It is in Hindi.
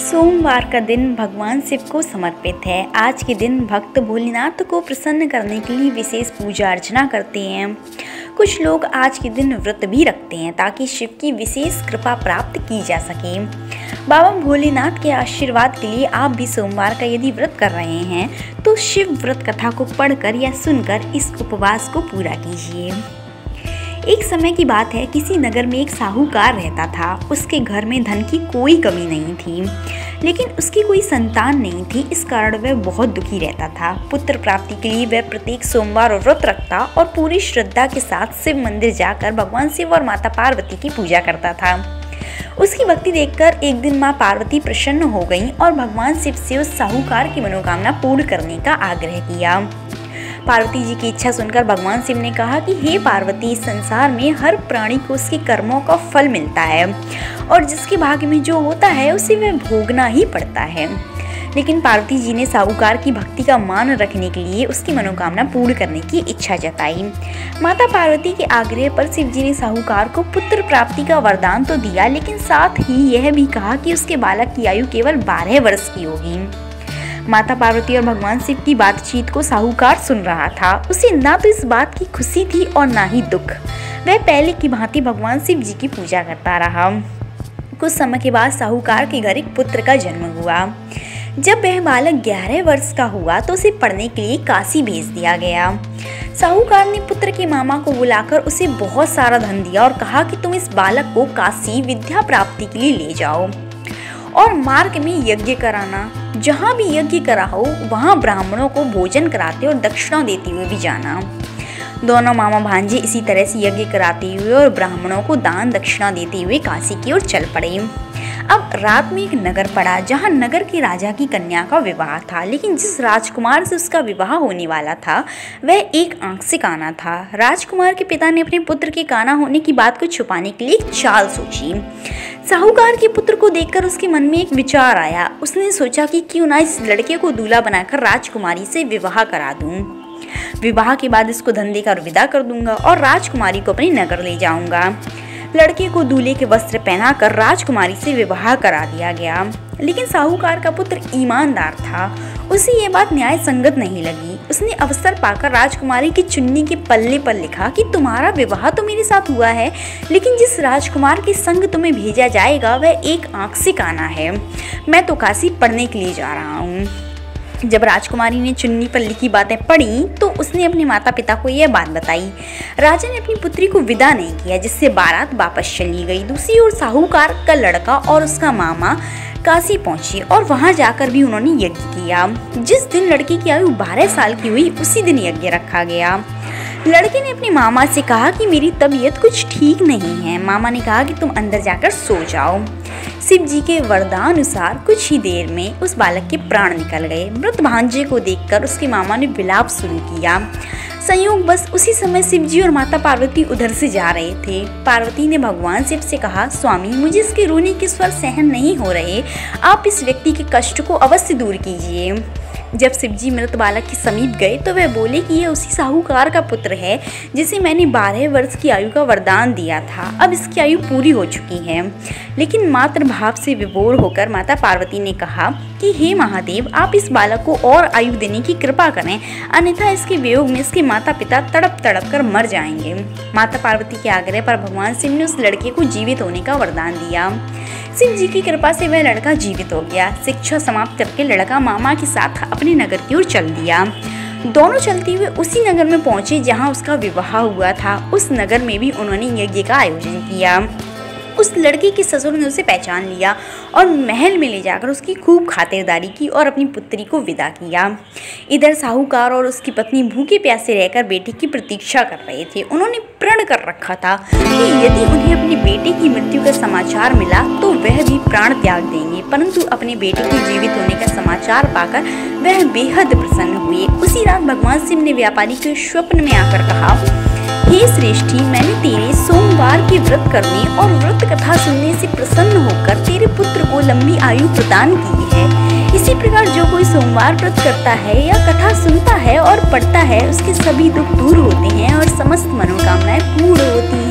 सोमवार का दिन भगवान शिव को समर्पित है। आज के दिन भक्त भोलेनाथ को प्रसन्न करने के लिए विशेष पूजा अर्चना करते हैं। कुछ लोग आज के दिन व्रत भी रखते हैं ताकि शिव की विशेष कृपा प्राप्त की जा सके। बाबा भोलेनाथ के आशीर्वाद के लिए आप भी सोमवार का यदि व्रत कर रहे हैं तो शिव व्रत कथा को पढ़कर या सुनकर इस उपवास को पूरा कीजिए। एक समय की बात है, किसी नगर में एक साहूकार रहता था। उसके घर में धन की कोई कमी नहीं थी, लेकिन उसकी कोई संतान नहीं थी। इस कारण वह बहुत दुखी रहता था। पुत्र प्राप्ति के लिए वह प्रत्येक सोमवार व्रत रखता और पूरी श्रद्धा के साथ शिव मंदिर जाकर भगवान शिव और माता पार्वती की पूजा करता था। उसकी भक्ति देखकर एक दिन माँ पार्वती प्रसन्न हो गईं और भगवान शिव से उस साहूकार की मनोकामना पूर्ण करने का आग्रह किया। पार्वती जी की इच्छा सुनकर भगवान शिव ने कहा कि हे पार्वती, इस संसार में हर प्राणी को उसके कर्मों का फल मिलता है और जिसके भाग्य में जो होता है उसे वह भोगना ही पड़ता है। लेकिन पार्वती जी ने साहूकार की भक्ति का मान रखने के लिए उसकी मनोकामना पूर्ण करने की इच्छा जताई। माता पार्वती के आग्रह पर शिव जी ने साहूकार को पुत्र प्राप्ति का वरदान तो दिया, लेकिन साथ ही यह भी कहा कि उसके बालक की आयु केवल 12 वर्ष की होगी। माता पार्वती और भगवान शिव की बातचीत को साहूकार सुन रहा था। उसे ना तो इस बात की खुशी थी और ना ही दुख। वह पहले की भांति भगवान शिव जी की पूजा करता रहा। कुछ समय के बाद साहूकार के घर एक पुत्र का जन्म हुआ। जब वह बालक 11 वर्ष का हुआ तो उसे पढ़ने के लिए काशी भेज दिया गया। साहूकार ने पुत्र के मामा को बुलाकर उसे बहुत सारा धन दिया और कहा कि तुम इस बालक को काशी विद्या प्राप्ति के लिए ले जाओ और मार्ग में यज्ञ कराना। जहाँ भी यज्ञ करा हो वहाँ ब्राह्मणों को भोजन कराते और दक्षिणा देते हुए भी जाना। दोनों मामा भांजे इसी तरह से यज्ञ कराते हुए और ब्राह्मणों को दान दक्षिणा देते हुए काशी की ओर चल पड़े। अब रात में एक नगर पड़ा जहाँ नगर के राजा की कन्या का विवाह था, लेकिन जिस राजकुमार से उसका विवाह होने वाला था वह एक आंख से काना था। राजकुमार के पिता ने अपने पुत्र के काना होने की बात को छुपाने के लिए एक चाल सोची। साहूकार के पुत्र को देखकर उसके मन में एक विचार आया। उसने सोचा कि क्यों ना इस लड़के को दूल्हा बनाकर राजकुमारी से विवाह करा दूं। विवाह के बाद इसको धन देकर विदा कर दूंगा और राजकुमारी को अपने नगर ले जाऊंगा। लड़के को दूल्हे के वस्त्र पहनाकर राजकुमारी से विवाह करा दिया गया। लेकिन साहूकार का पुत्र ईमानदार था। उसे ये बात न्याय संगत नहीं लगी। उसने अवसर पाकर राजकुमारी की चुन्नी के पल्ले पर लिखा कि तुम्हारा विवाह तो मेरे साथ हुआ है, लेकिन जिस राजकुमार के संग तुम्हें भेजा जाएगा वह एक आंख से काना है। मैं तो काशी पढ़ने के लिए जा रहा हूँ। जब राजकुमारी ने चुन्नी पर लिखी बातें पढ़ी तो उसने अपने माता पिता को यह बात बताई। राजा ने अपनी पुत्री को विदा नहीं किया, जिससे बारात वापस चली गई। दूसरी ओर साहूकार का लड़का और उसका मामा काशी पहुंचे और वहां जाकर भी उन्होंने यज्ञ किया। जिस दिन लड़की की आयु 12 साल की हुई उसी दिन यज्ञ रखा गया। लड़के ने अपने मामा से कहा कि मेरी तबीयत कुछ ठीक नहीं है। मामा ने कहा कि तुम अंदर जाकर सो जाओ। शिव जी के वरदानुसार कुछ ही देर में उस बालक के प्राण निकल गए। मृत भांजे को देखकर उसके मामा ने विलाप शुरू किया। संयोग बस उसी समय शिव जी और माता पार्वती उधर से जा रहे थे। पार्वती ने भगवान शिव से कहा, स्वामी, मुझे इसके रोने के स्वर सहन नहीं हो रहे। आप इस व्यक्ति के कष्ट को अवश्य दूर कीजिए। जब शिवजी मृत बालक के समीप गए तो वह बोले कि यह उसी साहूकार का पुत्र है जिसे मैंने 12 वर्ष की आयु का वरदान दिया था। अब इसकी आयु पूरी हो चुकी है। लेकिन मातृ भाव से विभोर होकर माता पार्वती ने कहा कि हे महादेव, आप इस बालक को और आयु देने की कृपा करें, अन्यथा इसके वियोग में इसके माता पिता तड़प तड़प कर मर जाएंगे। माता पार्वती के आग्रह पर भगवान शिव ने उस लड़के को जीवित होने का वरदान दिया। शिव जी की कृपा से वह लड़का जीवित हो गया। शिक्षा समाप्त करके लड़का मामा के साथ अपने नगर की ओर चल दिया। दोनों चलते हुए उसी नगर में पहुंचे जहां उसका विवाह हुआ था। उस नगर में भी उन्होंने यज्ञ का आयोजन किया। उस लड़के के ससुर ने उसे पहचान लिया और महल में ले जाकर उसकी खूब खातिरदारी की और अपनी पुत्री को विदा किया। इधर साहूकार और उसकी पत्नी भूखे प्यासे रहकर बेटे की प्रतीक्षा कर रहे थे। उन्होंने प्रण कर रखा था कि यदि उन्हें अपने बेटे की मृत्यु का समाचार मिला तो वह भी प्राण त्याग देंगे, परंतु अपने बेटे के जीवित होने का समाचार पाकर वह बेहद प्रसन्न हुए। उसी रात भगवान शिव ने व्यापारी को स्वप्न में आकर कहा, हे श्रेष्ठी, मैंने तेरे सोमवार के व्रत करने और व्रत कथा सुनने से प्रसन्न होकर तेरे पुत्र को लंबी आयु प्रदान की है। इसी प्रकार जो कोई सोमवार व्रत करता है या कथा सुनता है और पढ़ता है उसके सभी दुख दूर होते हैं और समस्त मनोकामनाएं पूर्ण होती हैं।